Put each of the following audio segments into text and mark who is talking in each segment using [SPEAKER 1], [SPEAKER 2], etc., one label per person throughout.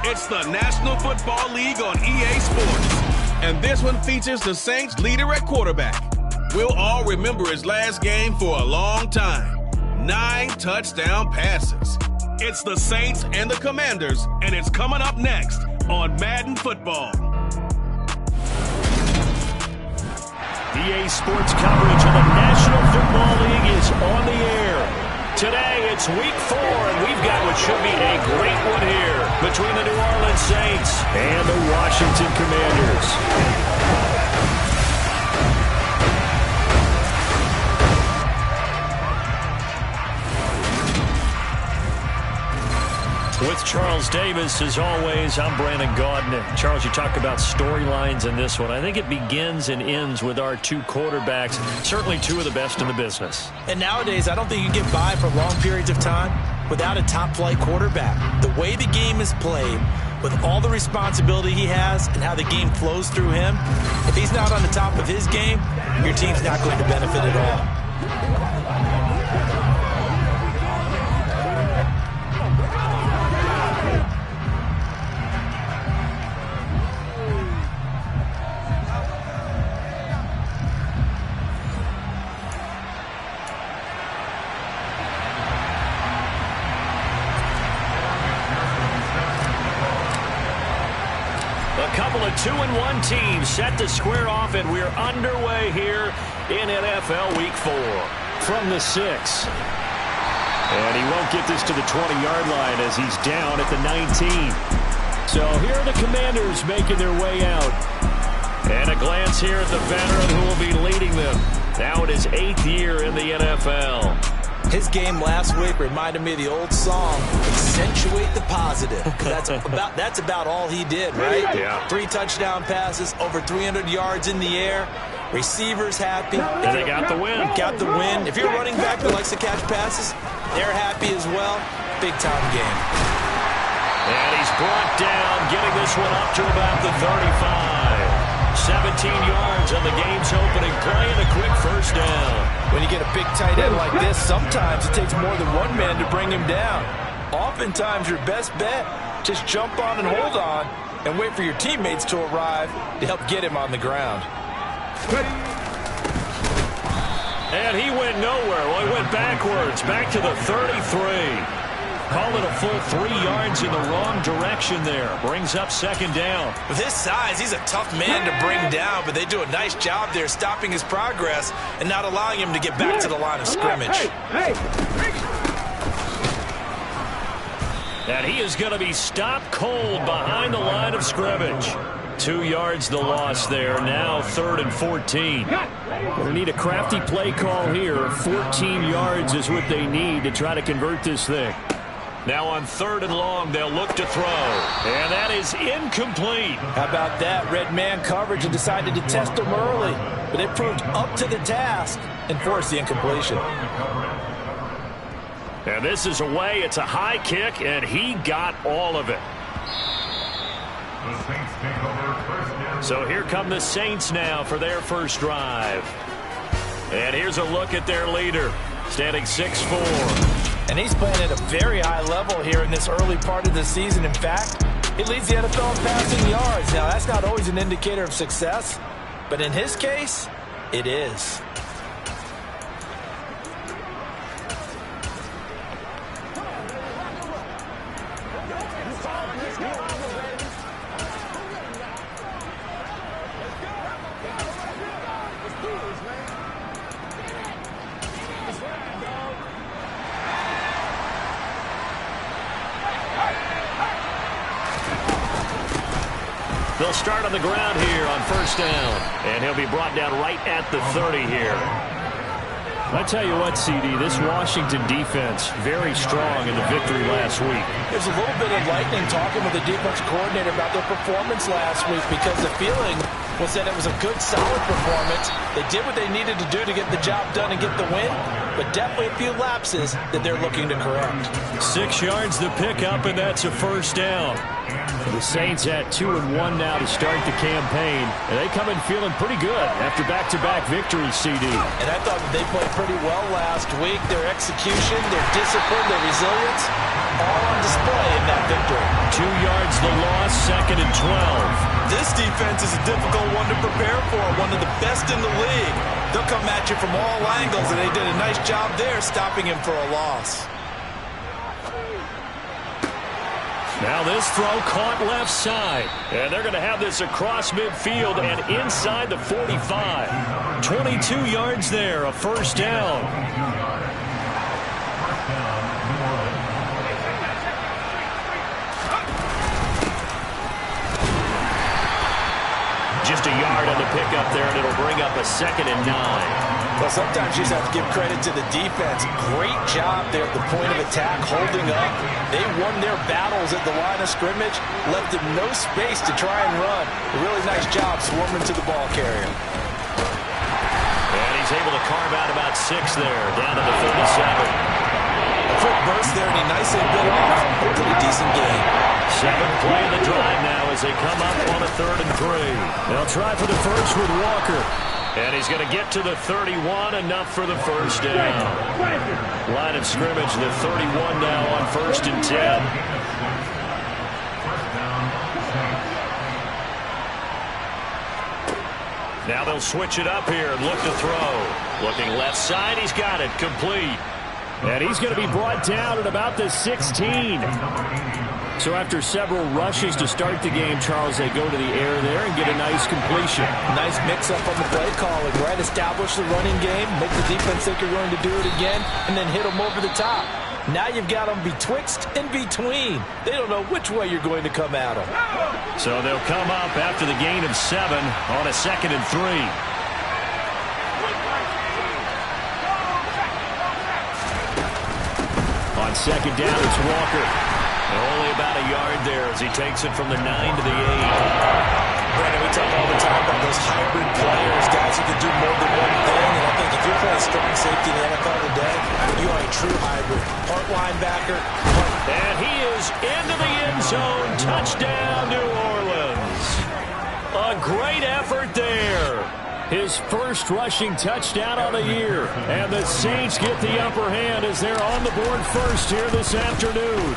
[SPEAKER 1] It's the National Football League on EA Sports. And this one features the Saints leader at quarterback. We'll all remember his last game for a long time. 9 touchdown passes. It's the Saints and the Commanders, and it's coming up next on Madden Football.
[SPEAKER 2] EA Sports coverage of the National Football League is on the air. Today, it's Week 4, and we've got what should be a great one here between the New Orleans Saints and the Washington Commanders. With Charles Davis, as always, I'm Brandon Gaudin. Charles, you talk about storylines in this one. I think it begins and ends with our two quarterbacks, certainly two of the best in the business.
[SPEAKER 3] And nowadays, I don't think you can get by for long periods of time without a top-flight quarterback. The way the game is played, with all the responsibility he has and how the game flows through him, if he's not on the top of his game, your team's not going to benefit at all.
[SPEAKER 2] A couple of 2-1 teams set to square off, and we're underway here in NFL Week 4. From the 6. And he won't get this to the 20-yard line as he's down at the 19. So here are the Commanders making their way out. And a glance here at the veteran who will be leading them. Now in his 8th year in the NFL.
[SPEAKER 3] His game last week reminded me of the old song, accentuate the positive. That's about all he did, right?
[SPEAKER 2] Yeah.
[SPEAKER 3] 3 touchdown passes, over 300 yards in the air. Receivers happy.
[SPEAKER 2] And they got the win.
[SPEAKER 3] Got the win. If you're a running back that likes to catch passes, they're happy as well. Big-time game.
[SPEAKER 2] And he's brought down, getting this one up to about the 35. 17 yards on the game's opening play and a quick first down.
[SPEAKER 3] When you get a big tight end like this, sometimes it takes more than one man to bring him down. Oftentimes, your best bet, just jump on and hold on and wait for your teammates to arrive to help get him on the ground.
[SPEAKER 2] And he went nowhere. Well, he went backwards, back to the 33. Call it a full 3 yards in the wrong direction there. Brings up second down.
[SPEAKER 3] With his size, he's a tough man to bring down, but they do a nice job there stopping his progress and not allowing him to get back to the line of scrimmage.
[SPEAKER 2] And he is going to be stopped cold behind the line of scrimmage. 2 yards the loss there. Now 3rd and 14. They need a crafty play call here. 14 yards is what they need to try to convert this thing. Now on 3rd and long, they'll look to throw. And that is incomplete.
[SPEAKER 3] How about that? Red man coverage and decided to test him early. But it proved up to the task and forced the incompletion.
[SPEAKER 2] And this is away. It's a high kick, and he got all of it. So here come the Saints now for their first drive. And here's a look at their leader, standing 6'4".
[SPEAKER 3] And he's playing at a very high level here in this early part of the season. In fact, he leads the NFL in passing yards. Now, that's not always an indicator of success, but in his case, it is.
[SPEAKER 2] They'll start on the ground here on first down. And he'll be brought down right at the 30 here. I tell you what, CD, this Washington defense, very strong in the victory last week.
[SPEAKER 3] There's a little bit of lightning talking with the defense coordinator about their performance last week because the feeling was that it was a good, solid performance. They did what they needed to do to get the job done and get the win, but definitely a few lapses that they're looking to correct.
[SPEAKER 2] 6 yards to pick up, and that's a first down. The Saints at 2-1 now to start the campaign, and they come in feeling pretty good after back-to-back victories, CD.
[SPEAKER 3] And I thought that they played pretty well last week. Their execution, their discipline, their resilience, all on display in that victory.
[SPEAKER 2] 2 yards the loss, 2nd and 12.
[SPEAKER 3] This defense is a difficult one to prepare for, one of the best in the league. They'll come at you from all angles, and they did a nice job there stopping him for a loss.
[SPEAKER 2] Now this throw caught left side. And they're going to have this across midfield and inside the 45. 22 yards there, a first down. Just a yard on the pickup there, and it'll bring up a 2nd and 9.
[SPEAKER 3] Well, sometimes you just have to give credit to the defense. Great job there at the point of attack, holding up. They won their battles at the line of scrimmage, left them no space to try and run. A really nice job swarming to the ball carrier.
[SPEAKER 2] And he's able to carve out about 6 there, down to the 37.
[SPEAKER 3] A quick burst there, and he nicely bit off. A pretty decent game.
[SPEAKER 2] 7th play of the drive now as they come up on a 3rd and 3. They'll try for the first with Walker. And he's going to get to the 31, enough for the first down. Line of scrimmage, the 31 now on 1st and 10. Now they'll switch it up here and look to throw. Looking left side, he's got it, complete. And he's going to be brought down at about the 16. So after several rushes to start the game, Charles, they go to the air there and get a nice completion.
[SPEAKER 3] Nice mix-up on the play calling, right? Establish the running game, make the defense think you're going to do it again, and then hit them over the top. Now you've got them betwixt and between. They don't know which way you're going to come at them.
[SPEAKER 2] So they'll come up after the gain of 7 on a 2nd and 3. On 2nd down, it's Walker. Only about a yard there as he takes it from the 9 to the 8.
[SPEAKER 3] Brandon, we talk all the time about those hybrid players, guys who can do more than one thing. And I think if you're playing strong safety in the NFL today, you are a true hybrid. Part linebacker,
[SPEAKER 2] and he is into the end zone. Touchdown, New Orleans. A great effort there. His first rushing touchdown of the year. And the Saints get the upper hand as they're on the board first here this afternoon.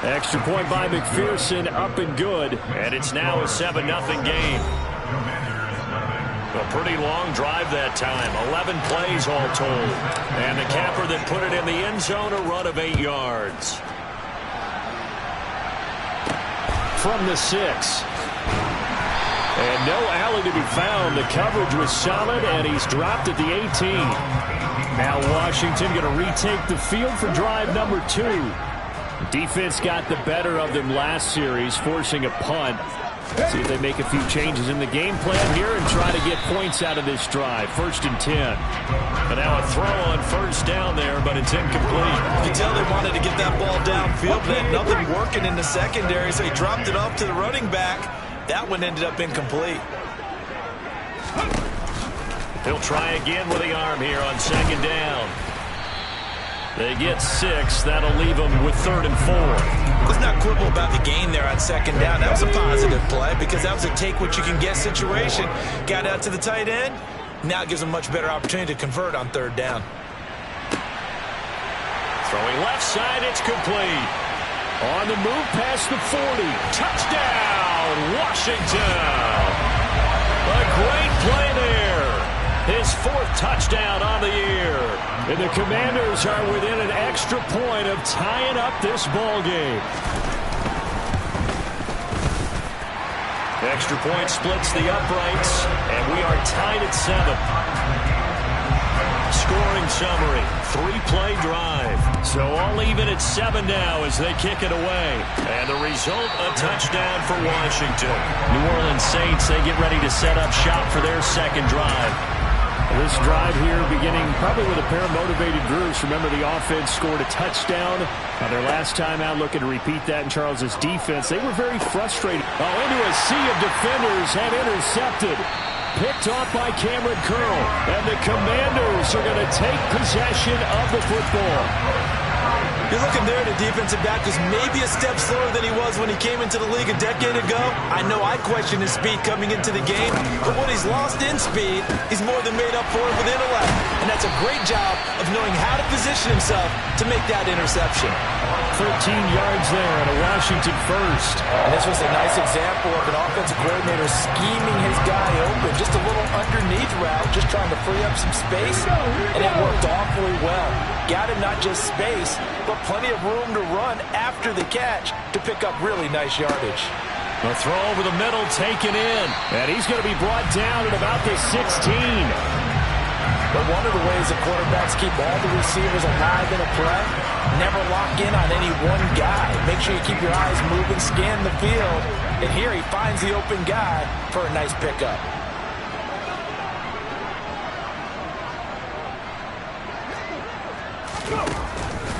[SPEAKER 2] Extra point by McPherson, up and good. And it's now a 7-0 game. A pretty long drive that time. 11 plays all told. And the capper that put it in the end zone, a run of 8 yards. From the 6. And no alley to be found. The coverage was solid, and he's dropped at the 18. Now Washington going to retake the field for drive number 2. Defense got the better of them last series, forcing a punt. See if they make a few changes in the game plan here and try to get points out of this drive. 1st and 10. And now a throw on 1st down there, but it's incomplete.
[SPEAKER 3] You can tell they wanted to get that ball downfield, but had nothing working in the secondary, so he dropped it off to the running back. That one ended up incomplete.
[SPEAKER 2] He'll try again with the arm here on 2nd down. They get 6. That'll leave them with 3rd and 4.
[SPEAKER 3] Let's not quibble about the gain there on 2nd down. That was a positive play because that was a take-what-you-can-get situation. Got out to the tight end. Now it gives them a much better opportunity to convert on 3rd down.
[SPEAKER 2] Throwing left side, it's complete. On the move past the 40. Touchdown, Washington. A great play there. His 4th touchdown on the year. And the Commanders are within an extra point of tying up this ball game. Extra point splits the uprights, and we are tied at 7. Scoring summary, 3-play drive. So all even at 7 now as they kick it away. And the result, a touchdown for Washington. New Orleans Saints, they get ready to set up shop for their 2nd drive. This drive here beginning probably with a pair of motivated groups. Remember, the offense scored a touchdown. Their last time out looking to repeat that in Charles's defense. They were very frustrated. Into a sea of defenders and intercepted. Picked off by Cameron Curl. And the Commanders are going to take possession of the football.
[SPEAKER 3] You're looking there at a defensive back who's maybe a step slower than he was when he came into the league a decade ago. I know I questioned his speed coming into the game, but what he's lost in speed, he's more than made up for it with intellect. and that's a great job of knowing how to position himself to make that interception.
[SPEAKER 2] 13 yards there and a Washington first.
[SPEAKER 3] And this was a nice example of an offensive coordinator scheming his guy open. Just a little underneath route, just trying to free up some space, and it worked awfully well. Got him not just space, but plenty of room to run after the catch to pick up really nice yardage.
[SPEAKER 2] The throw over the middle taken in, and he's going to be brought down at about the 16.
[SPEAKER 3] But one of the ways that quarterbacks keep all the receivers alive in a play, never lock in on any one guy. Make sure you keep your eyes moving, scan the field. And here he finds the open guy for a nice pickup.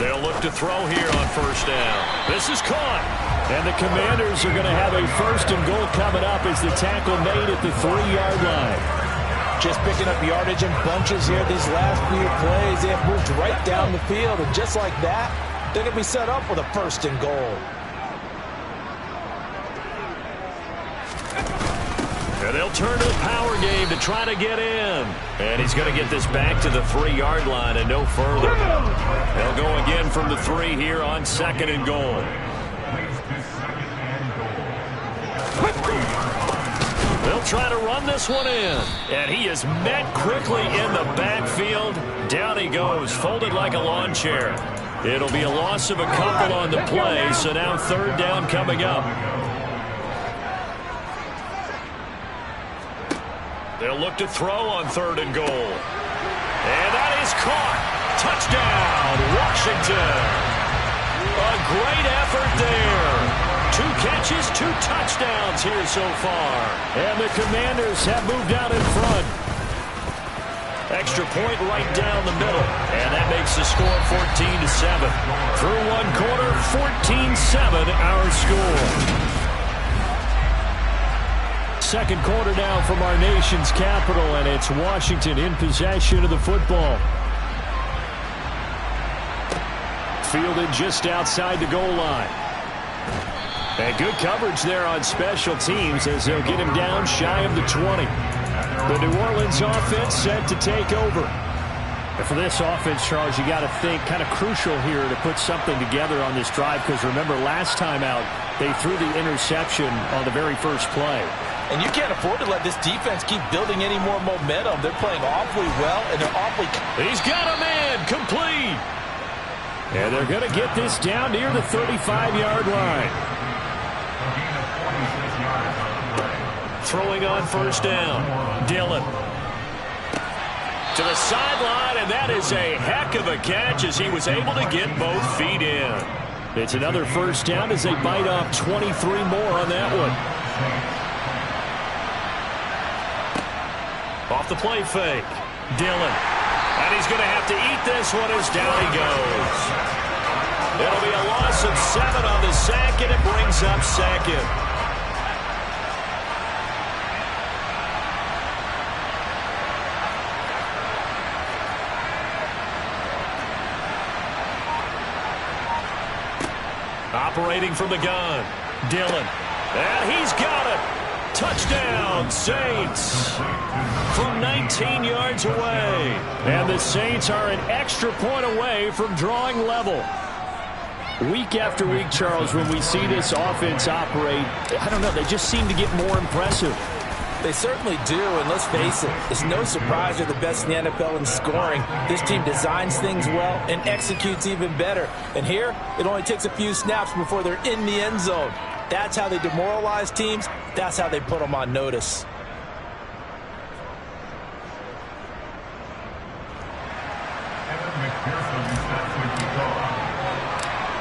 [SPEAKER 2] They'll look to throw here on first down. This is caught. And the Commanders are going to have a first and goal coming up as the tackle made at the 3-yard line.
[SPEAKER 3] Just picking up yardage in bunches here these last few plays. They have moved right down the field, and just like that, they're going to be set up with a first and goal.
[SPEAKER 2] And they'll turn to the power game to try to get in. And he's going to get this back to the 3-yard line and no further. They'll go again from the 3 here on second and goal. They'll try to run this one in. And he is met quickly in the backfield. Down he goes, folded like a lawn chair. It'll be a loss of a couple on the play, so now third down coming up. They'll look to throw on third and goal. And that is caught. Touchdown, Washington. A great effort there. 2 catches, 2 touchdowns here so far. And the Commanders have moved out in front. Extra point right down the middle. And that makes the score 14-7. Through one quarter, 14-7 our score. Second quarter now from our nation's capital, and it's Washington in possession of the football. Fielded just outside the goal line. And good coverage there on special teams as they'll get him down shy of the 20. The New Orleans offense set to take over.
[SPEAKER 4] And for this offense, Charles, you got to think kind of crucial here to put something together on this drive, because remember last time out they threw the interception on the very first play.
[SPEAKER 3] And you can't afford to let this defense keep building any more momentum. They're playing awfully well, and they're awfully...
[SPEAKER 2] He's got a man complete. And they're going to get this down near the 35-yard line. Throwing on first down. Dillon. To the sideline, and that is a heck of a catch as he was able to get both feet in. It's another first down as they bite off 23 more on that one. Off the play fake. Dillon. And he's going to have to eat this one as down he goes. It'll be a loss of 7 on the sack, and it brings up second. Operating from the gun. Dillon. And he's got it. Touchdown, Saints. From 19 yards away. And the Saints are an extra point away from drawing level. Week after week, Charles, when we see this offense operate, I don't know, they just seem to get more impressive.
[SPEAKER 3] They certainly do, and let's face it, it's no surprise they're the best in the NFL in scoring. This team designs things well and executes even better. And here, it only takes a few snaps before they're in the end zone. That's how they demoralize teams. That's how they put them on notice.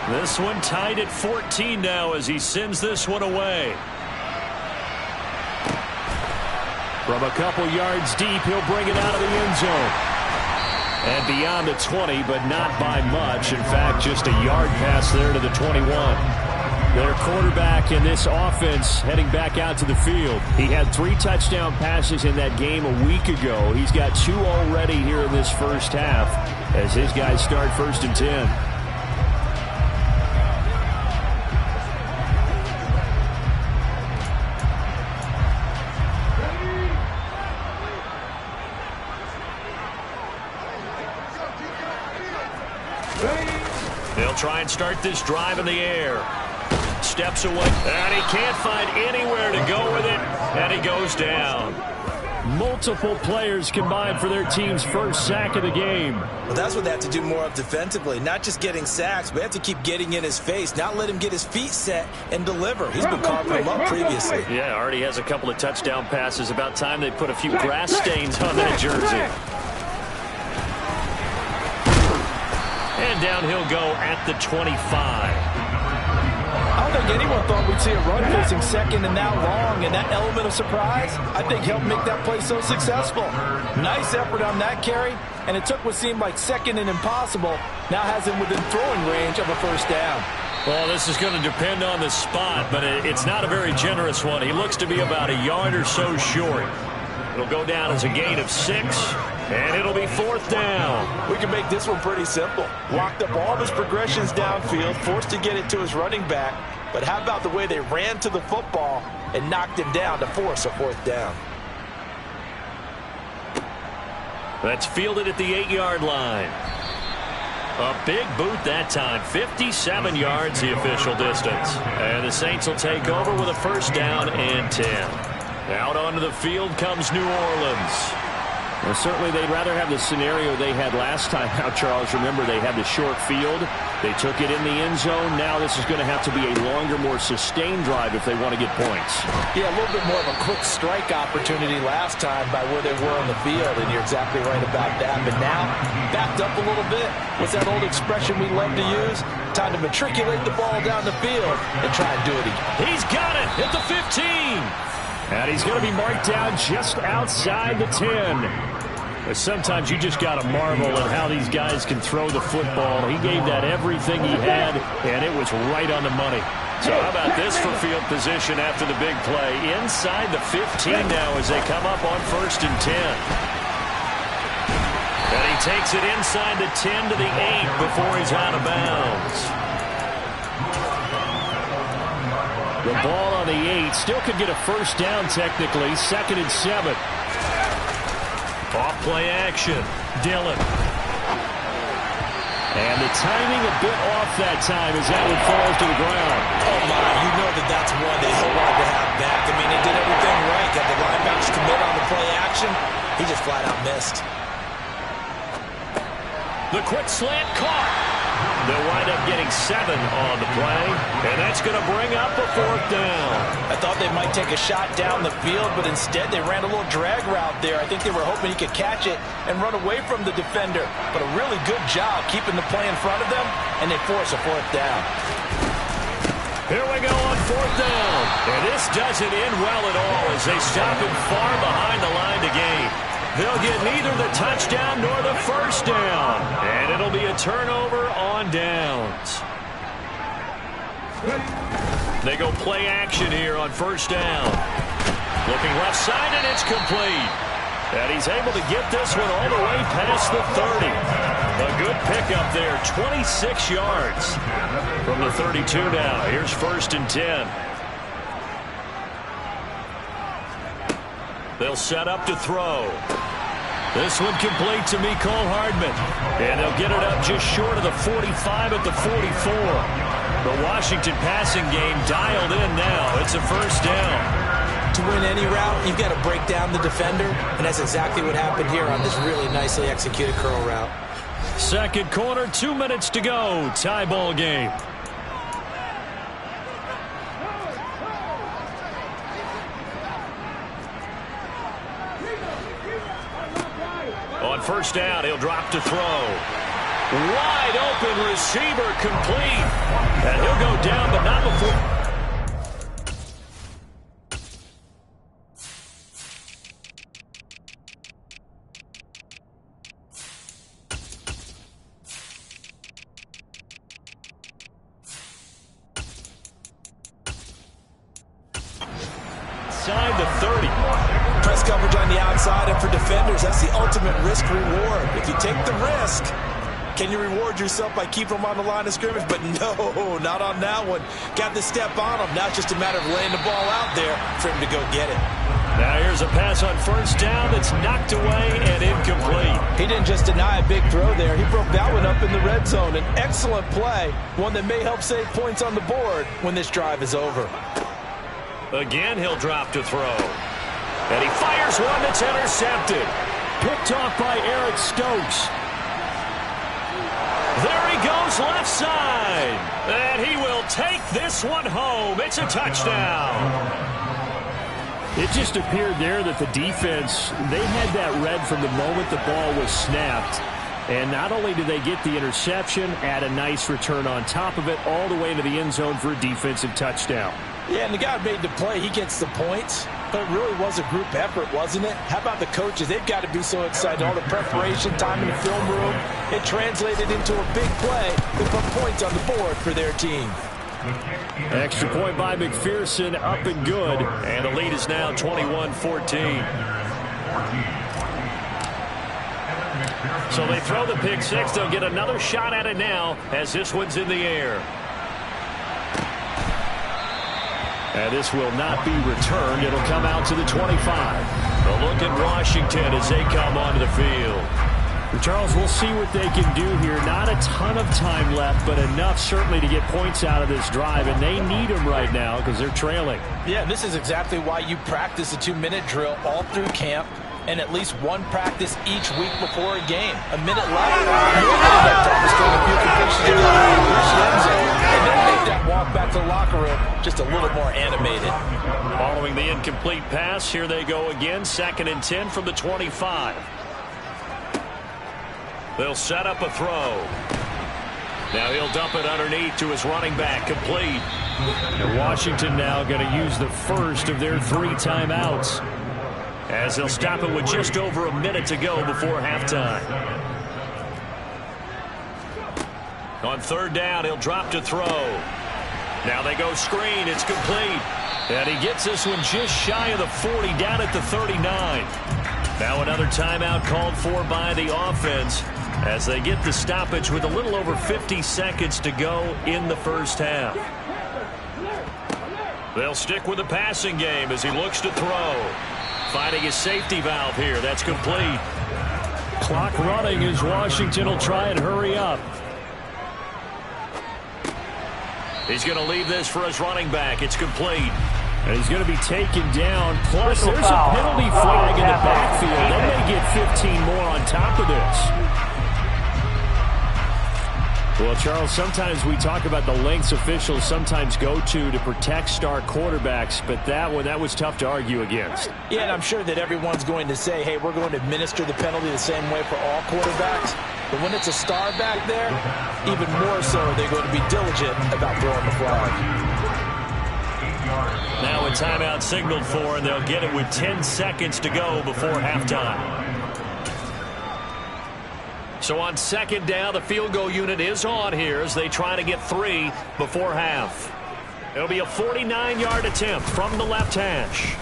[SPEAKER 2] This one tied at 14 now as he sends this one away. From a couple yards deep, he'll bring it out of the end zone. And beyond the 20, but not by much. In fact, just a yard pass there to the 21. Their quarterback in this offense heading back out to the field. He had 3 touchdown passes in that game a week ago. He's got 2 already here in this first half as his guys start first and 10. They'll try and start this drive in the air. Steps away, and he can't find anywhere to go with it, and he goes down.
[SPEAKER 4] Multiple players combined for their team's first sack of the game.
[SPEAKER 3] Well, that's what they have to do more of defensively. Not just getting sacks, but they have to keep getting in his face, not let him get his feet set and deliver. He's been carving him up previously.
[SPEAKER 2] Yeah, already has a couple of touchdown passes. About time they put a few grass stains on that jersey. And down he'll go at the 25.
[SPEAKER 3] I don't think anyone thought we'd see a run facing second and that long, and that element of surprise, I think, helped make that play so successful. Nice effort on that carry, and it took what seemed like second and impossible, now has him within throwing range of a first down.
[SPEAKER 2] Well, this is going to depend on the spot, but it's not a very generous one. He looks to be about a yard or so short. It'll go down as a gain of 6, and it'll be 4th down.
[SPEAKER 3] We can make this one pretty simple. Locked up all of his progressions downfield, forced to get it to his running back, but how about the way they ran to the football and knocked him down to force a 4th down?
[SPEAKER 2] That's fielded at the 8-yard line. A big boot that time. 57 yards the official distance. And the Saints will take over with a 1st down and 10. Out onto the field comes New Orleans.
[SPEAKER 4] Well, certainly they'd rather have the scenario they had last time out, Charles. Remember, they had the short field. They took it in the end zone. Now this is going to have to be a longer, more sustained drive if they want to get points.
[SPEAKER 3] Yeah, a little bit more of a quick strike opportunity last time by where they were on the field, and you're exactly right about that. But now, backed up a little bit. What's that old expression we love to use? Time to matriculate the ball down the field and try and do it again.
[SPEAKER 2] He's got it at the 15.
[SPEAKER 4] And he's going to be marked down just outside the 10. But sometimes you just got to marvel at how these guys can throw the football. He gave that everything he had, and it was right on the money.
[SPEAKER 2] So how about this for field position after the big play? Inside the 15 now as they come up on 1st and 10. And he takes it inside the 10 to the 8 before he's out of bounds.
[SPEAKER 4] The ball on the 8 still could get a 1st down technically. 2nd and 7.
[SPEAKER 2] Off play action. Dillon.
[SPEAKER 4] And the timing a bit off that time as that one falls to the ground.
[SPEAKER 3] Oh, my. You know that's one they so wanted to have back. I mean, they did everything right. Got the linebackers commit on the play action. He just flat out missed.
[SPEAKER 2] The quick slant caught. They'll wind up getting 7 on the play, and that's going to bring up a 4th down.
[SPEAKER 3] I thought they might take a shot down the field, but instead they ran a little drag route there. I think they were hoping he could catch it and run away from the defender, but a really good job keeping the play in front of them, and they force a 4th down.
[SPEAKER 2] Here we go on 4th down, and this doesn't end well at all as they stop him far behind the line to gain. They'll get neither the touchdown nor the 1st down. And it'll be a turnover on downs. They go play action here on 1st down. Looking left side, and it's complete. And he's able to get this one all the way past the 30. A good pickup there, 26 yards from the 32 now. Here's 1st and 10. They'll set up to throw. This one complete to Mecole Hardman. And they'll get it up just short of the 45 at the 44. The Washington passing game dialed in now. It's a 1st down.
[SPEAKER 3] To win any route, you've got to break down the defender, and that's exactly what happened here on this really nicely executed curl route.
[SPEAKER 2] 2nd quarter, 2 minutes to go. Tie ball game. On 1st down, he'll drop to throw. Wide open receiver complete. And he'll go down, but not before. Inside the 30.
[SPEAKER 3] Press coverage on the outside, and for defenders, that's the ultimate risk-reward. If you take the risk, can you reward yourself by keeping them on the line of scrimmage? But no, not on that one. Got the step on him. Now it's just a matter of laying the ball out there for him to go get it.
[SPEAKER 2] Now here's a pass on first down that's knocked away and incomplete.
[SPEAKER 3] He didn't just deny a big throw there. He broke that one up in the red zone. An excellent play, one that may help save points on the board when this drive is over.
[SPEAKER 2] Again, he'll drop to throw. And he fires one that's intercepted. Picked off by Eric Stokes. There he goes left side. And he will take this one home. It's a touchdown. It just appeared there that the defense, they had that read from the moment the ball was snapped. And not only did they get the interception, add a nice return on top of it, all the way into the end zone for a defensive touchdown. Yeah, and the guy made the play. He gets the points. But it really was a group effort, wasn't it? How about the coaches? They've got to be so excited. All the preparation, time in the film room, it translated into a big play that put points on the board for their team. Extra point by McPherson, up and good. And the lead is now 21-14. So they throw the pick six. They'll get another shot at it now as this one's in the air. And this will not be returned. It'll come out to the 25. A look at Washington as they come onto the field. Charles, we'll see what they can do here. Not a ton of time left, but enough certainly to get points out of this drive, and they need them right now because they're trailing. Yeah, this is exactly why you practice a 2-minute drill all through camp and at least one practice each week before a game. A minute left, you'll end up demonstrating a few completions and then make that walk back to the locker room just a little more animated. Following the incomplete pass, here they go again, 2nd and 10 from the 25. They'll set up a throw. Now he'll dump it underneath to his running back, complete. And Washington now going to use the first of their 3 timeouts, as they'll stop it with just over a minute to go before halftime. On 3rd down, he'll drop to throw. Now they go screen. It's complete. And he gets this one just shy of the 40, down at the 39. Now another timeout called for by the offense as they get the stoppage with a little over 50 seconds to go in the first half. They'll stick with the passing game as he looks to throw. Finding his safety valve here. That's complete. Clock running as Washington will try and hurry up. He's going to leave this for his running back. It's complete. And he's going to be taken down. Plus, there's a penalty flag in the backfield. They may get 15 more on top of this. Well, Charles, sometimes we talk about the lengths officials sometimes go to protect star quarterbacks, but that was tough to argue against. Yeah, and I'm sure that everyone's going to say, hey, we're going to administer the penalty the same way for all quarterbacks. But when it's a star back there, even more so are they going to be diligent about throwing the flag. Now a timeout signaled for, and they'll get it with 10 seconds to go before halftime. So on 2nd down, the field goal unit is on here as they try to get 3 before half. It'll be a 49-yard attempt from the left hash.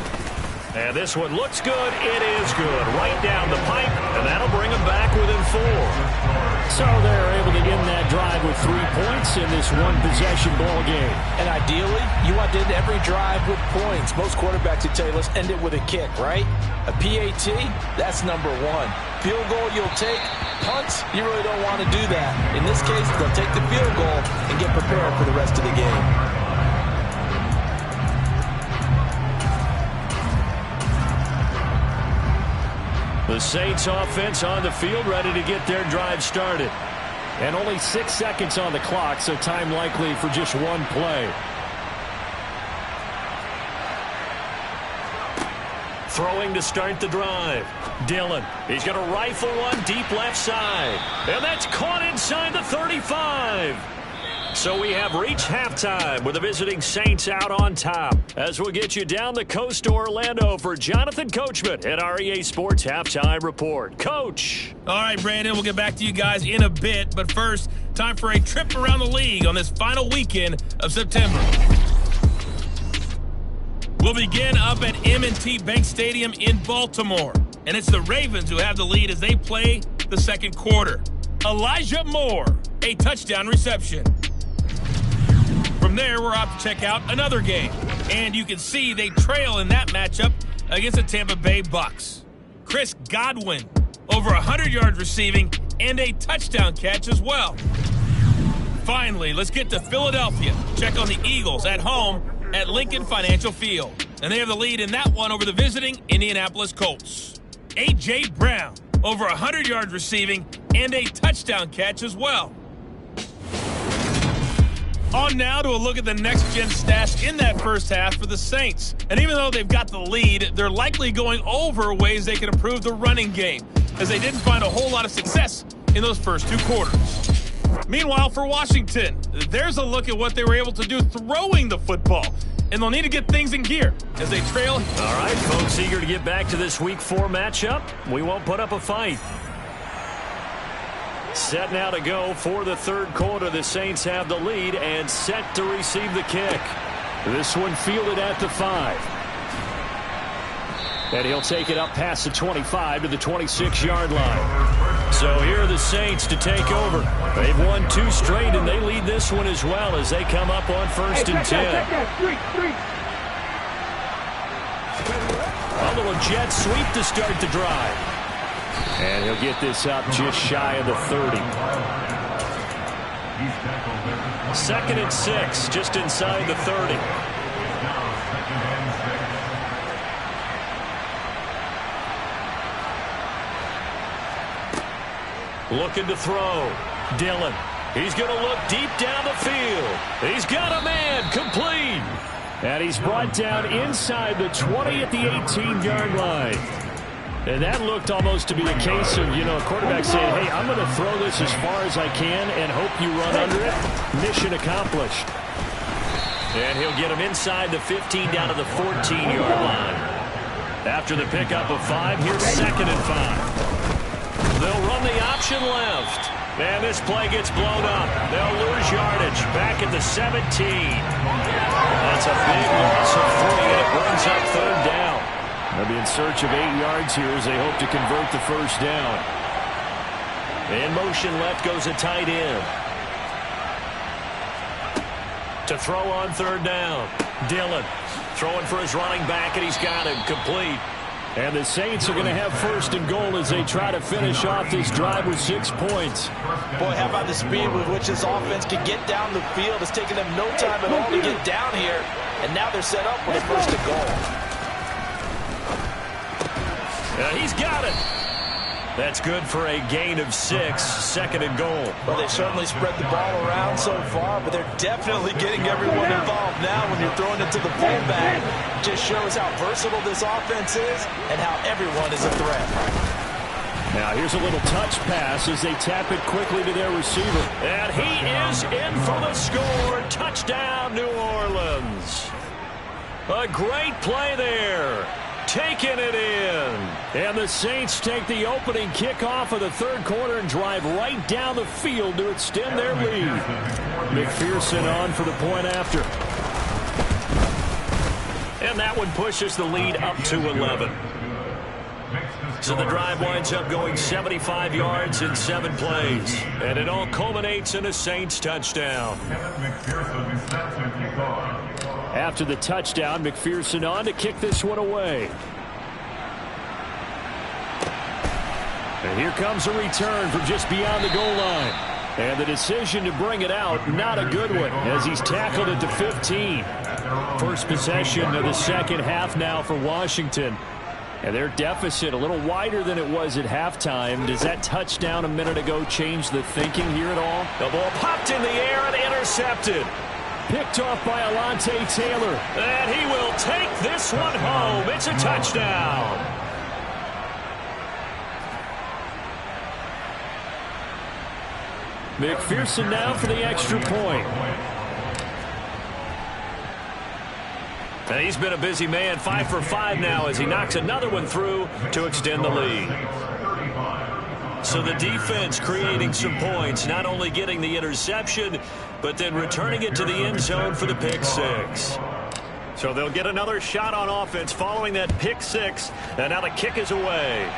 [SPEAKER 2] And this one looks good. It is good. Right down the pipe, and that'll bring them back within 4. So they're able to end that drive with 3 points in this one-possession ball game. And ideally, you want to end every drive with points. Most quarterbacks would tell you, let's end it with a kick, right? A PAT, that's number 1. Field goal you'll take. Punts, you really don't want to do that. In this case, they'll take the field goal and get prepared for the rest of the game. The Saints offense on the field, ready to get their drive started. And only 6 seconds on the clock, so time likely for just one play. Throwing to start the drive. Dillon, he's going to rifle one deep left side. And that's caught inside the 35. So we have reached halftime with the visiting Saints out on top. As we'll get you down the coast to Orlando for Jonathan Coachman at our EA Sports Halftime Report. Coach.
[SPEAKER 1] All right, Brandon, we'll get back to you guys in a bit. But first, time for a trip around the league on this final weekend of September. We'll begin up at M&T Bank Stadium in Baltimore. And it's the Ravens who have the lead as they play the second quarter. Elijah Moore, a touchdown reception. From there, we're off to check out another game. And you can see they trail in that matchup
[SPEAKER 5] against the Tampa Bay Bucks. Chris Godwin, over 100 yards receiving and a touchdown catch as well. Finally, let's get to Philadelphia. Check on the Eagles at home at Lincoln Financial Field. And they have the lead in that one over the visiting Indianapolis Colts. A.J. Brown, over 100 yards receiving and a touchdown catch as well. On now to a look at the next-gen stats in that first half for the Saints. And even though they've got the lead, they're likely going over ways they can improve the running game, as they didn't find a whole lot of success in those first two quarters. Meanwhile, for Washington, there's a look at what they were able to do throwing the football. And they'll need to get things in gear as they trail.
[SPEAKER 2] All right, folks, eager to get back to this Week 4 matchup. We won't put up a fight. Set now to go for the third quarter. The Saints have the lead and set to receive the kick. This one fielded at the 5. And he'll take it up past the 25 to the 26-yard line. So here are the Saints to take over. They've won 2 straight, and they lead this one as well as they come up on 1st and 10. A little jet sweep to start the drive. And he'll get this up just shy of the 30. 2nd and 6, just inside the 30. Looking to throw. Dillon. He's going to look deep down the field. He's got a man. Complete. And he's brought down inside the 20 at the 18-yard line. And that looked almost to be a case of, a quarterback saying, hey, I'm going to throw this as far as I can and hope you run under it. Mission accomplished. And he'll get him inside the 15 down to the 14-yard line. After the pickup of 5, here's 2nd and 5. They'll run the option left. And this play gets blown up. They'll lose yardage back at the 17. That's a big loss of 3, and it brings up 3rd down. They'll be in search of 8 yards here as they hope to convert the first down. In motion left goes a tight end. To throw on 3rd down. Dillon throwing for his running back, and he's got him complete. And the Saints are going to have 1st and goal as they try to finish off this drive with 6 points.
[SPEAKER 3] Boy, how about the speed with which this offense can get down the field? It's taken them no time at all to get down here. And now they're set up with a 1st and goal. He's got it. That's good for a gain of 6, 2nd and goal. Well, they certainly spread the ball around so far, but they're definitely getting everyone involved now when you're throwing it to the fullback. It just shows how versatile this offense is and how everyone is a threat.
[SPEAKER 2] Now here's a little touch pass as they tap it quickly to their receiver. And he is in for the score. Touchdown, New Orleans. A great play there. Taking it in. And the Saints take the opening kickoff of the third quarter and drive right down the field to extend their lead. McPherson on for the point after. And that one pushes the lead up to 11. So the drive winds up going 75 yards in 7 plays. And it all culminates in a Saints touchdown. After the touchdown, McPherson on to kick this one away. And here comes a return from just beyond the goal line. And the decision to bring it out, not a good one, as he's tackled at the 15. First possession of the second half now for Washington. And their deficit a little wider than it was at halftime. Does that touchdown a minute ago change the thinking here at all? The ball popped in the air and intercepted. Picked off by Alontae Taylor. And he will take this one home. It's a touchdown. McPherson now for the extra point. And he's been a busy man, 5 for 5 now as he knocks another one through to extend the lead. So the defense creating some points, not only getting the interception, but then returning it to the end zone for the pick 6. So they'll get another shot on offense following that pick 6, and now the kick is away.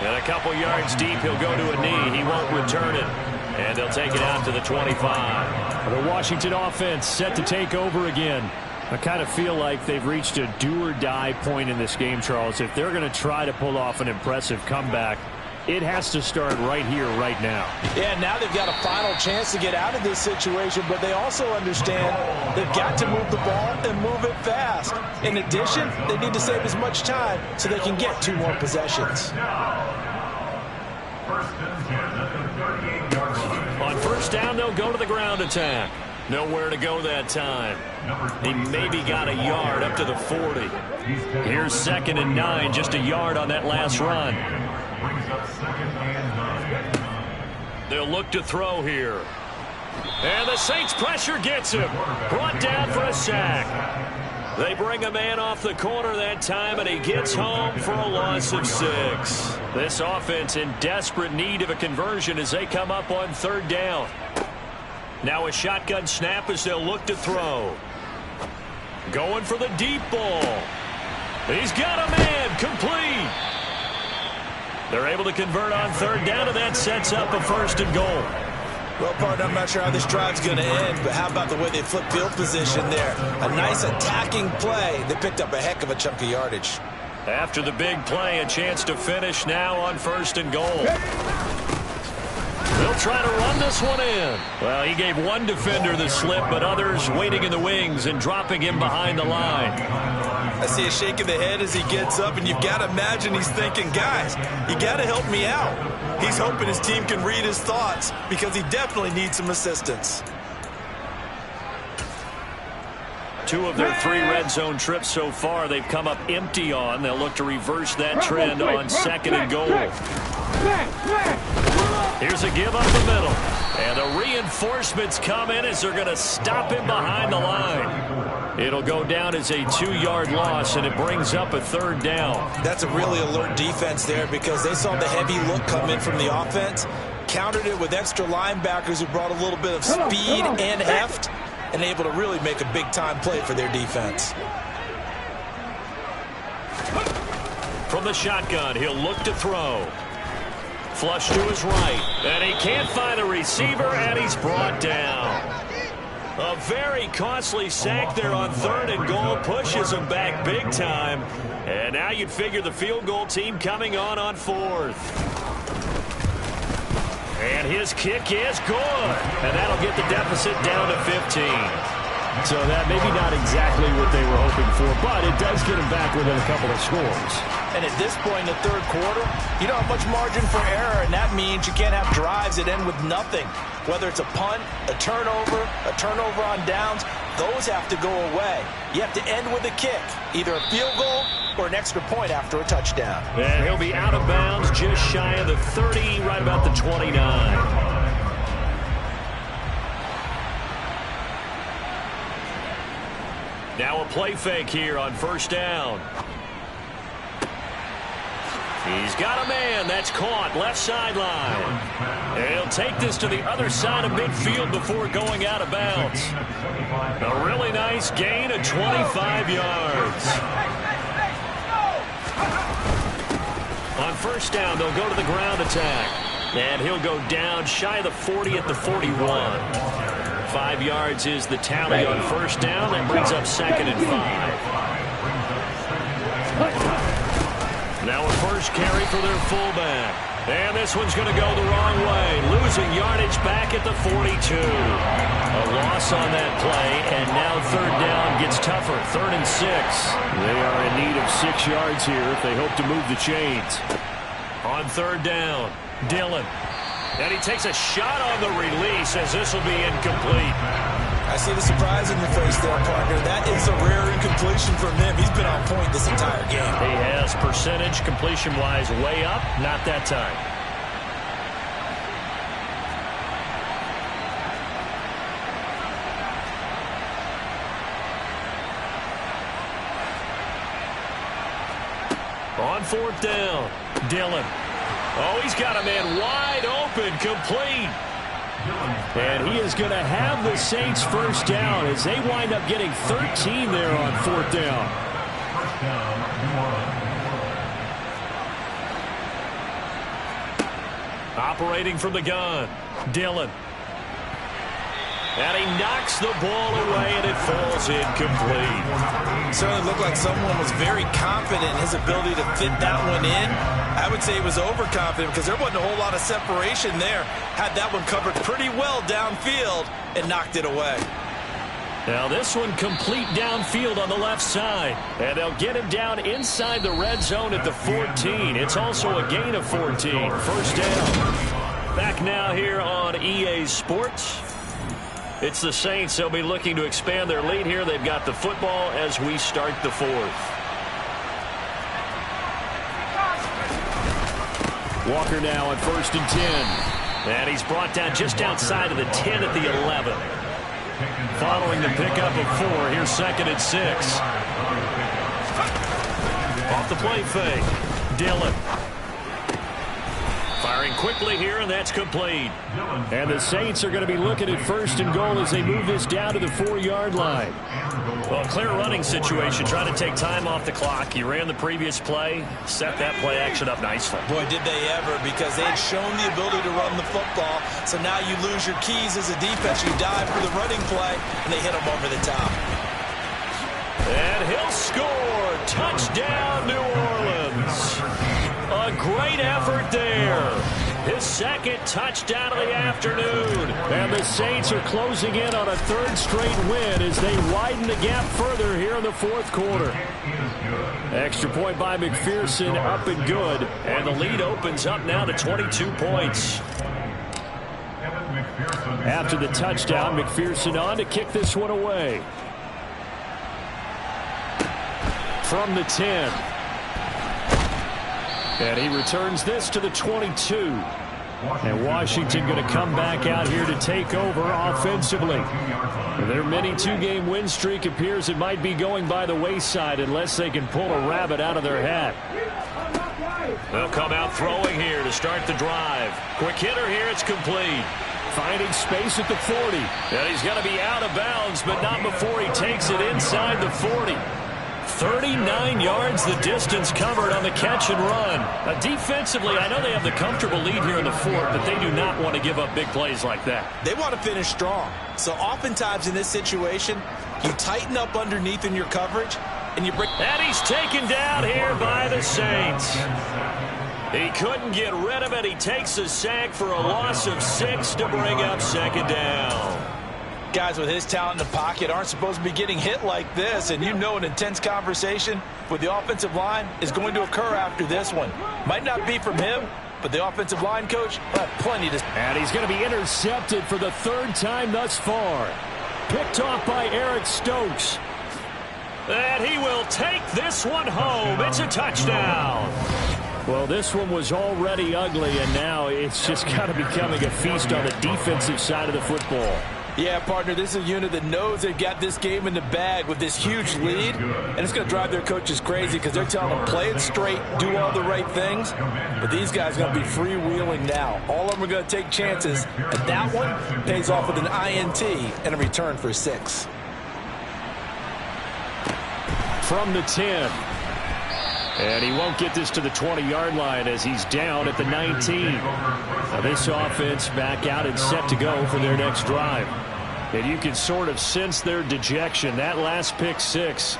[SPEAKER 2] And a couple yards deep, he'll go to a knee. He won't return it. And they'll take it out to the 25. The Washington offense set to take over again.
[SPEAKER 4] I kind of feel like they've reached a do-or-die point in this game, Charles. If they're going to try to pull off an impressive comeback, it has to start right here, right now.
[SPEAKER 3] Yeah, now they've got a final chance to get out of this situation, but they also understand they've got to move the ball and move it fast. In addition, they need to save as much time so they can get 2 more possessions.
[SPEAKER 2] On first down, they'll go to the ground attack. Nowhere to go that time. He maybe got a yard up to the 40. Here's 2nd and 9, just a yard on that last run. They'll look to throw here. And the Saints pressure gets him. Brought down for a sack. They bring a man off the corner that time, and he gets home for a loss of 6. This offense in desperate need of a conversion as they come up on 3rd down. Now a shotgun snap as they'll look to throw. Going for the deep ball. He's got a man. Complete. They're able to convert on 3rd down, and that sets up a 1st and goal.
[SPEAKER 3] Well, partner, I'm not sure how this drive's going to end, but how about the way they flip field position there? A nice attacking play. They picked up a heck of a chunk of yardage.
[SPEAKER 2] After the big play, a chance to finish now on 1st and goal. They'll try to run this one in. Well, he gave one defender the slip, but others waiting in the wings and dropping him behind the line.
[SPEAKER 3] I see a shake of the head as he gets up, and you've got to imagine he's thinking, guys, you got to help me out. He's hoping his team can read his thoughts because he definitely needs some assistance.
[SPEAKER 2] 2 of their 3 red zone trips so far they've come up empty on. They'll look to reverse that trend on 2nd and goal. Here's a give up the middle. And the reinforcements come in as they're going to stop him behind the line. It'll go down as a 2-yard loss, and it brings up a 3rd down.
[SPEAKER 3] That's a really alert defense there because they saw the heavy look come in from the offense, countered it with extra linebackers who brought a little bit of speed and heft, and able to really make a big-time play for their defense.
[SPEAKER 2] From the shotgun, he'll look to throw. Flush to his right, and he can't find a receiver, and he's brought down. A very costly sack there on 3rd and goal pushes him back big time. And now you'd figure the field goal team coming on 4th. And his kick is good. And that'll get the deficit down to 15.
[SPEAKER 4] So that maybe not exactly what they were hoping for, but it does get them back within a couple of scores.
[SPEAKER 3] And at this point in the 3rd quarter, you don't have much margin for error, and that means you can't have drives that end with nothing. Whether it's a punt, a turnover on downs, those have to go away. You have to end with a kick, either a field goal or an extra point after a touchdown.
[SPEAKER 2] And he'll be out of bounds just shy of the 30, right about the 29. Now a play fake here on 1st down. He's got a man. That's caught. Left sideline. And he'll take this to the other side of midfield before going out of bounds. A really nice gain of 25 yards. On 1st down, they'll go to the ground attack. And he'll go down shy of the 40 at the 41. 5 yards is the tally on 1st down. That brings up 2nd and 5. Now a first carry for their fullback. And this one's going to go the wrong way. Losing yardage back at the 42. A loss on that play, and now 3rd down gets tougher. 3rd and 6.
[SPEAKER 4] They are in need of 6 yards here if they hope to move the chains.
[SPEAKER 2] On 3rd down, Dillon. And he takes a shot on the release as this will be incomplete.
[SPEAKER 3] I see the surprise in your face there, partner. That is a rare incompletion from him. He's been on point this entire game.
[SPEAKER 2] He has percentage completion-wise way up. Not that time. On 4th down, Dillon. Oh, he's got a man wide open, complete.
[SPEAKER 4] And he is going to have the Saints 1st down as they wind up getting 13 there on 4th down.
[SPEAKER 2] Operating from the gun, Dillon. And he knocks the ball away, and it falls incomplete.
[SPEAKER 3] Certainly looked like someone was very confident in his ability to fit that one in. I would say he was overconfident because there wasn't a whole lot of separation there. Had that one covered pretty well downfield and knocked it away.
[SPEAKER 2] Now this one complete downfield on the left side. And they'll get him down inside the red zone at the 14. It's also a gain of 14. First down. Back now here on EA Sports. It's the Saints. They'll be looking to expand their lead here. They've got the football as we start the fourth. Walker now on 1st and 10. And he's brought down just outside of the 10 at the 11. Following the pickup of 4, here's 2nd and 6. Off the play fake. Dillon. Firing quickly here, and that's complete. And the Saints are going to be looking at 1st and goal as they move this down to the 4-yard line. Well, clear running situation. Try to take time off the clock. You ran the previous play, set that play action up nicely.
[SPEAKER 3] Boy, did they ever, because they had shown the ability to run the football. So now you lose your keys as a defense. You dive for the running play, and they hit them over the top.
[SPEAKER 2] And he'll score. Touchdown, New Orleans. A great effort there. His 2nd touchdown of the afternoon. And the Saints are closing in on a 3rd straight win as they widen the gap further here in the 4th quarter. Extra point by McPherson, up and good. And the lead opens up now to 22 points. After the touchdown, McPherson on to kick this one away. From the 10. And he returns this to the 22. And Washington going to come back out here to take over offensively. Their mini 2-game win streak appears it might be going by the wayside unless they can pull a rabbit out of their hat. They'll come out throwing here to start the drive. Quick hitter here, it's complete. Finding space at the 40. And he's going to be out of bounds, but not before he takes it inside the 40. 39 yards the distance covered on the catch and run. Defensively, I know they have the comfortable lead here in the 4th, but they do not want to give up big plays like that.
[SPEAKER 3] They want to finish strong. So oftentimes in this situation, you tighten up underneath in your coverage, and you bring...
[SPEAKER 2] And he's taken down here by the Saints. He couldn't get rid of it. He takes a sack for a loss of 6 to bring up 2nd down.
[SPEAKER 3] Guys with his talent in the pocket aren't supposed to be getting hit like this, and you know an intense conversation with the offensive line is going to occur after this one. Might not be from him, but the offensive line coach will have plenty to...
[SPEAKER 2] And he's going to be intercepted for the 3rd time thus far. Picked off by Eric Stokes. And he will take this one home. It's a touchdown. Well, this one was already ugly, and now it's just kind of becoming a feast on the defensive side of the football.
[SPEAKER 3] Yeah, partner, this is a unit that knows they've got this game in the bag with this huge lead, and it's going to drive their coaches crazy because they're telling them play it straight, do all the right things, but these guys are going to be freewheeling now. All of them are going to take chances, and that one pays off with an INT and a return for 6.
[SPEAKER 2] From the 10. And he won't get this to the 20-yard line as he's down at the 19. Now this offense back out and set to go for their next drive. And you can sort of sense their dejection. That last pick 6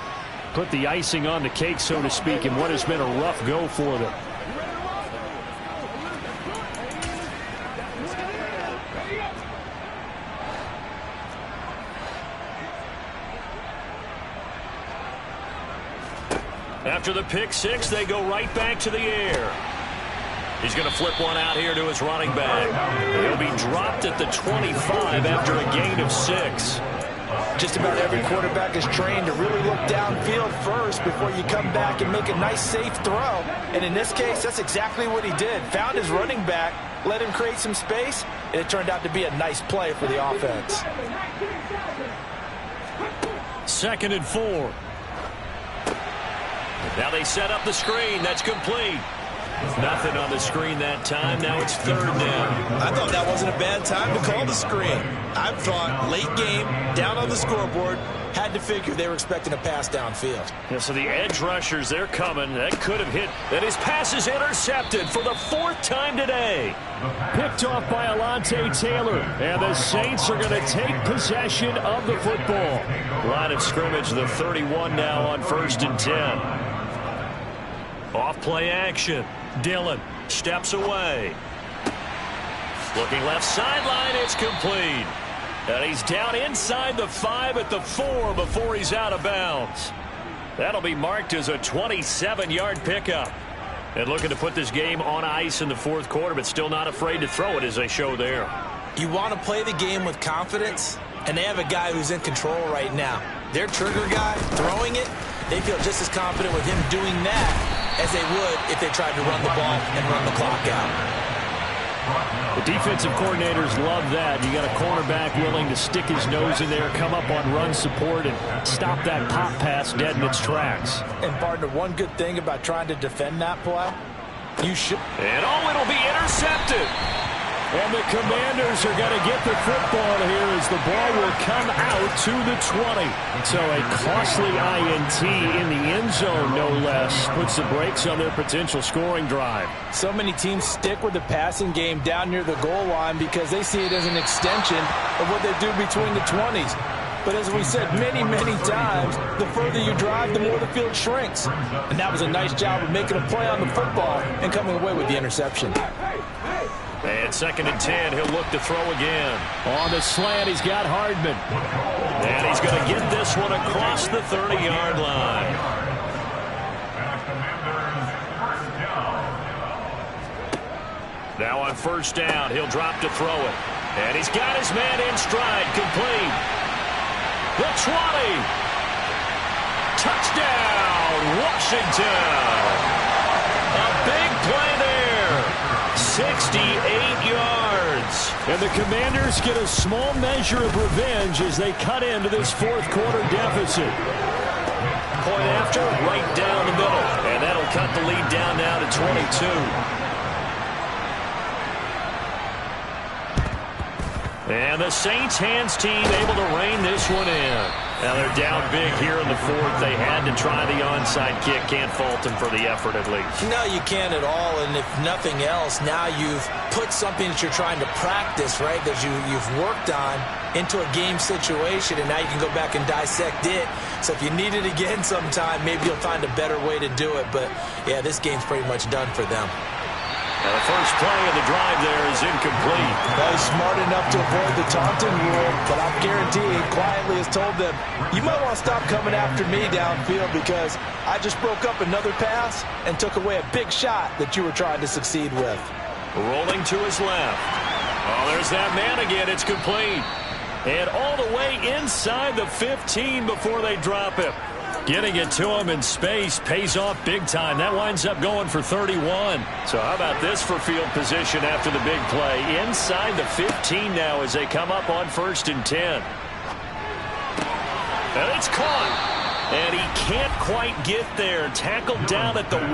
[SPEAKER 2] put the icing on the cake, so to speak, in what has been a rough go for them. After the pick 6, they go right back to the air. He's going to flip one out here to his running back. He'll be dropped at the 25 after a gain of 6.
[SPEAKER 3] Just about every quarterback is trained to really look downfield first before you come back and make a nice, safe throw. And in this case, that's exactly what he did. Found his running back, let him create some space, and it turned out to be a nice play for the offense.
[SPEAKER 2] 2nd and 4. Now they set up the screen. That's complete. Nothing on the screen that time. Now it's third down.
[SPEAKER 3] I thought that wasn't a bad time to call the screen. I thought late game, down on the scoreboard, had to figure they were expecting a pass downfield.
[SPEAKER 2] Yeah, so the edge rushers, they're coming. That could have hit. And his pass is intercepted for the fourth time today. Picked off by Alontae Taylor. And the Saints are going to take possession of the football. Line of scrimmage, the 31 now on 1st and 10. Off play action. Dillon steps away. Looking left sideline, it's complete. And he's down inside the 5 at the 4 before he's out of bounds. That'll be marked as a 27-yard pickup. And looking to put this game on ice in the fourth quarter, but still not afraid to throw it as they show there.
[SPEAKER 3] You want to play the game with confidence, and they have a guy who's in control right now. Their trigger guy throwing it, they feel just as confident with him doing that as they would if they tried to run the ball and run the clock out.
[SPEAKER 2] The defensive coordinators love that. You got a cornerback willing to stick his nose in there, come up on run support, and stop that pop pass dead in its tracks.
[SPEAKER 3] And partner, one good thing about trying to defend that play, you should.
[SPEAKER 2] And it'll be intercepted. And the Commanders are going to get the football here as the ball will come out to the 20. So a costly INT in the end zone, no less, puts the brakes on their potential scoring drive.
[SPEAKER 3] So many teams stick with the passing game down near the goal line because they see it as an extension of what they do between the 20s. But as we said many, many times, the further you drive, the more the field shrinks. And that was a nice job of making a play on the football and coming away with the interception.
[SPEAKER 2] And 2nd and 10, he'll look to throw again. On the slant, he's got Hardman. And he's going to get this one across the 30-yard line. Now on 1st down, he'll drop to throw it. And he's got his man in stride, complete. The 20. Touchdown, Washington. A big play there. 68 yards. And the Commanders get a small measure of revenge as they cut into this fourth quarter deficit. Point after, right down the middle. And that'll cut the lead down now to 22. And the Saints hands team able to rein this one in. Now they're down big here in the fourth. They had to try the onside kick. Can't fault them for the effort at least.
[SPEAKER 3] No, you can't at all. And if nothing else, now you've put something that you're trying to practice, right, that you've worked on into a game situation, and now you can go back and dissect it. So if you need it again sometime, maybe you'll find a better way to do it. But, yeah, this game's pretty much done for them.
[SPEAKER 2] Now the first play of the drive there is incomplete.
[SPEAKER 3] Well, he's smart enough to avoid the taunting rule, but I'm guaranteeing quietly has told them, you might want to stop coming after me downfield because I just broke up another pass and took away a big shot that you were trying to succeed with.
[SPEAKER 2] Rolling to his left. Oh, there's that man again. It's complete. And all the way inside the 15 before they drop him. Getting it to him in space pays off big time. That winds up going for 31. So how about this for field position after the big play? Inside the 15 now as they come up on 1st and 10. And it's caught. And he can't quite get there. Tackled down at the 1.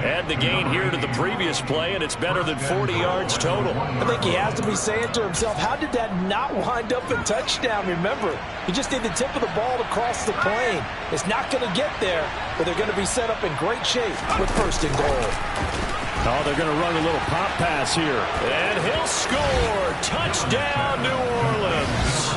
[SPEAKER 2] Add the gain here to the previous play, and it's better than 40 yards total.
[SPEAKER 3] I think he has to be saying to himself, how did that not wind up a touchdown? Remember, he just did the tip of the ball to cross the plane. It's not going to get there, but they're going to be set up in great shape with 1st and goal.
[SPEAKER 2] Oh, they're going to run a little pop pass here. And he'll score. Touchdown, New Orleans.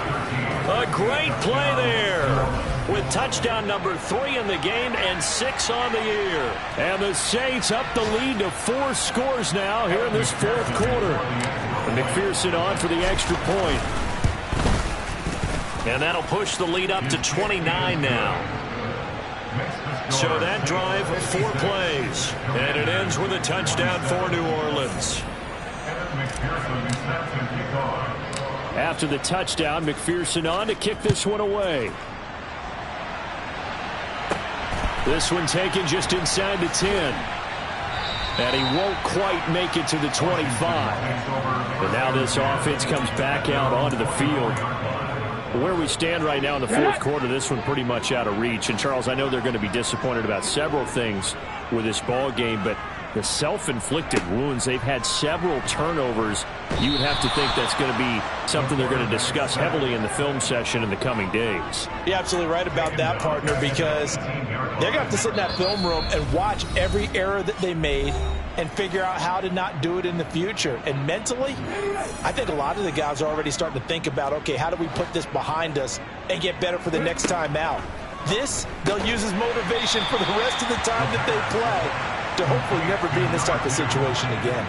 [SPEAKER 2] A great play there. With touchdown number 3 in the game and 6 on the year. And the Saints up the lead to 4 scores now here in this fourth quarter. And McPherson on for the extra point. And that'll push the lead up to 29 now. So that drive, 4 plays. And it ends with a touchdown for New Orleans. After the touchdown, McPherson on to kick this one away. This one taken just inside the 10. And he won't quite make it to the 25. But now this offense comes back out onto the field. Where we stand right now in the fourth quarter, this one pretty much out of reach. And, Charles, I know they're going to be disappointed about several things with this ball game, but
[SPEAKER 4] the self-inflicted wounds. They've had several turnovers. You would have to think that's going to be something they're going to discuss heavily in the film session in the coming days.
[SPEAKER 3] You're absolutely right about that, partner, because they're going to have to sit in that film room and watch every error that they made and figure out how to not do it in the future. And mentally, I think a lot of the guys are already starting to think about, okay, how do we put this behind us and get better for the next time out? This, they'll use as motivation for the rest of the time that they play to hopefully never be in this type of situation again.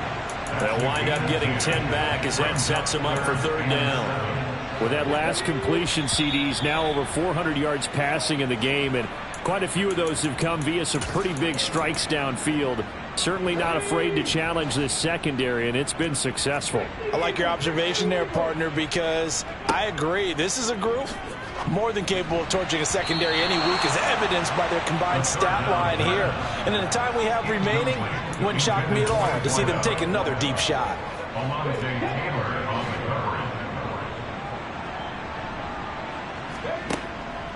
[SPEAKER 2] They'll wind up getting 10 back as that sets them up for third down.
[SPEAKER 4] With that last completion, CDs now over 400 yards passing in the game, and quite a few of those have come via some pretty big strikes downfield. Certainly not afraid to challenge this secondary, and it's been successful.
[SPEAKER 3] I like your observation there, partner, because I agree. This is a group more than capable of torching a secondary any week, as evidenced by their combined stat line here. And in the time we have remaining, wouldn't shock me at all to see them take another deep shot.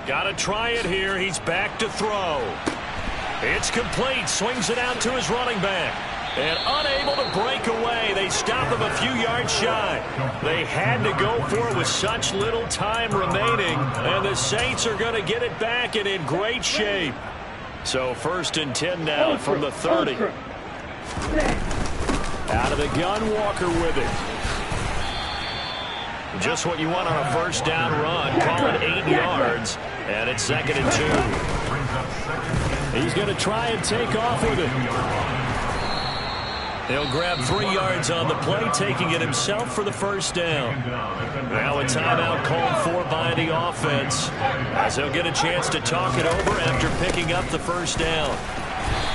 [SPEAKER 2] Got to try it here. He's back to throw. It's complete. Swings it out to his running back. And unable to break away. They stop him a few yards shy. They had to go for it with such little time remaining. And the Saints are going to get it back and in great shape. So 1st and 10 now from the 30. Out of the gun, Walker with it. Just what you want on a first down run. Call it 8 yards. And it's 2nd and 2.
[SPEAKER 4] He's going to try and take off with it.
[SPEAKER 2] He'll grab 3 yards on the play, taking it himself for the first down. Now a timeout called for by the offense, as they'll get a chance to talk it over after picking up the first down.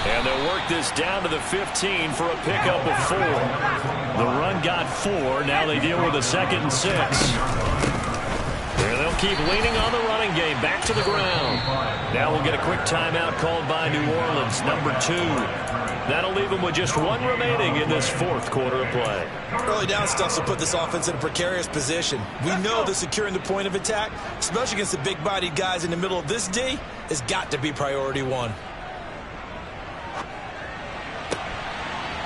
[SPEAKER 2] And they'll work this down to the 15 for a pickup of 4. The run got 4. Now they deal with a 2nd and 6. And they'll keep leaning on the running game. Back to the ground. Now we'll get a quick timeout called by New Orleans, number 2. That'll leave them with just 1 remaining in this 4th quarter of play.
[SPEAKER 3] Early down stuff will put this offense in a precarious position. We know that securing the point of attack, especially against the big-bodied guys in the middle of this D, has got to be priority 1.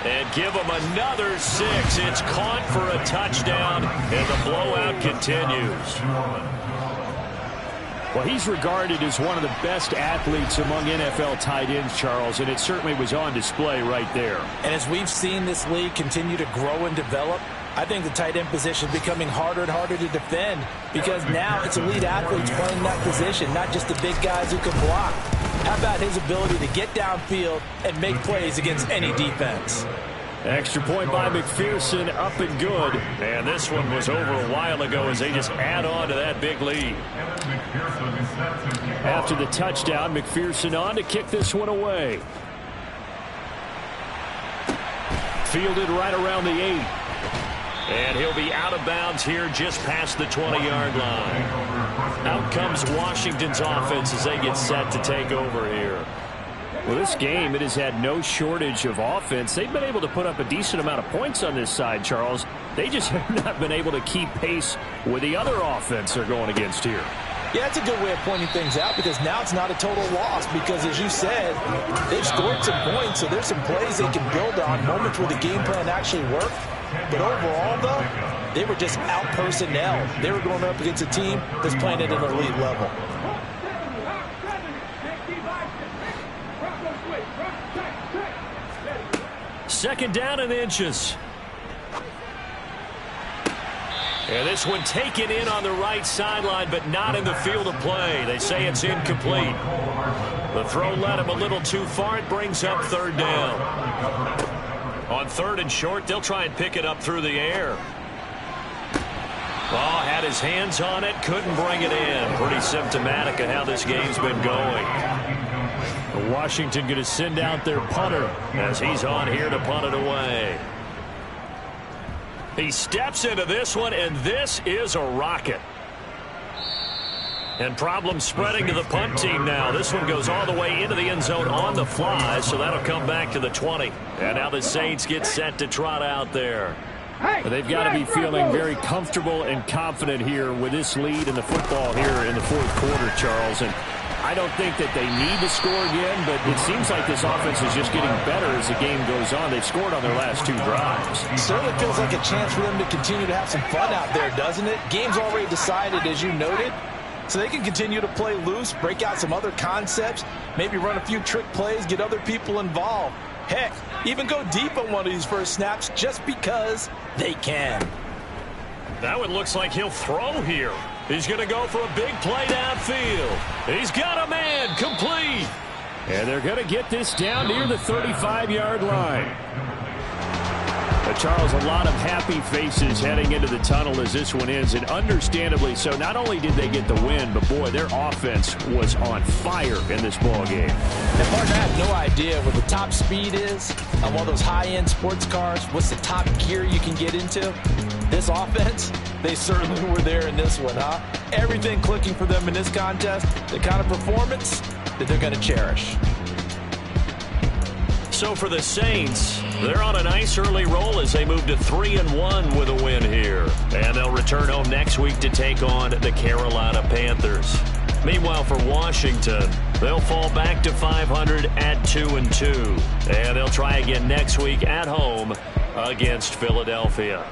[SPEAKER 2] And give them another 6. It's caught for a touchdown, and the blowout continues.
[SPEAKER 4] Well, he's regarded as one of the best athletes among NFL tight ends, Charles, and it certainly was on display right there.
[SPEAKER 3] And as we've seen this league continue to grow and develop, I think the tight end position is becoming harder and harder to defend, because now it's elite athletes playing that position, not just the big guys who can block. How about his ability to get downfield and make plays against any defense?
[SPEAKER 4] Extra point by McPherson, up and good.
[SPEAKER 2] And this one was over a while ago as they just add on to that big lead.
[SPEAKER 4] After the touchdown, McPherson on to kick this one away. Fielded right around the 8.
[SPEAKER 2] And he'll be out of bounds here just past the 20-yard line. Out comes Washington's offense as they get set to take over here.
[SPEAKER 4] Well, this game, it has had no shortage of offense. They've been able to put up a decent amount of points on this side, Charles. They just have not been able to keep pace with the other offense they're going against here.
[SPEAKER 3] Yeah, that's a good way of pointing things out, because now it's not a total loss, because as you said, they've scored some points, so there's some plays they can build on, moments where the game plan actually worked. But overall, though, they were just out personnel. They were going up against a team that's playing at an elite level.
[SPEAKER 2] Second down and inches. And this one taken in on the right sideline, but not in the field of play. They say it's incomplete. The throw led him a little too far. It brings up third down. On 3rd and short, they'll try and pick it up through the air. Oh, had his hands on it, couldn't bring it in. Pretty symptomatic of how this game's been going.
[SPEAKER 4] Washington going to send out their punter
[SPEAKER 2] as he's on here to punt it away. He steps into this one, and this is a rocket. And problems spreading to the punt team now. This one goes all the way into the end zone on the fly, so that'll come back to the 20. And now the Saints get set to trot out there.
[SPEAKER 4] They've got to be feeling very comfortable and confident here with this lead in the football here in the 4th quarter, Charles. And I don't think that they need to score again, but it seems like this offense is just getting better as the game goes on. They've scored on their last 2 drives.
[SPEAKER 3] It certainly feels like a chance for them to continue to have some fun out there, doesn't it? Game's already decided, as you noted, so they can continue to play loose, break out some other concepts, maybe run a few trick plays, get other people involved. Heck, even go deep on one of these first snaps just because they can.
[SPEAKER 4] That one looks like he'll throw here. He's going to go for a big play downfield. He's got a man, complete. And they're going to get this down near the 35-yard line. Charles, a lot of happy faces heading into the tunnel as this one ends, and understandably so. Not only did they get the win, but boy, their offense was on fire in this ball game.
[SPEAKER 3] And Martin, I have no idea what the top speed is on one of those high-end sports cars. What's the top gear you can get into? This offense, they certainly were there in this one, huh? Everything clicking for them in this contest, the kind of performance that they're going to cherish.
[SPEAKER 2] So for the Saints, they're on a nice early roll as they move to 3-1 with a win here. And they'll return home next week to take on the Carolina Panthers. Meanwhile, for Washington, they'll fall back to 500 at 2-2. And they'll try again next week at home against Philadelphia.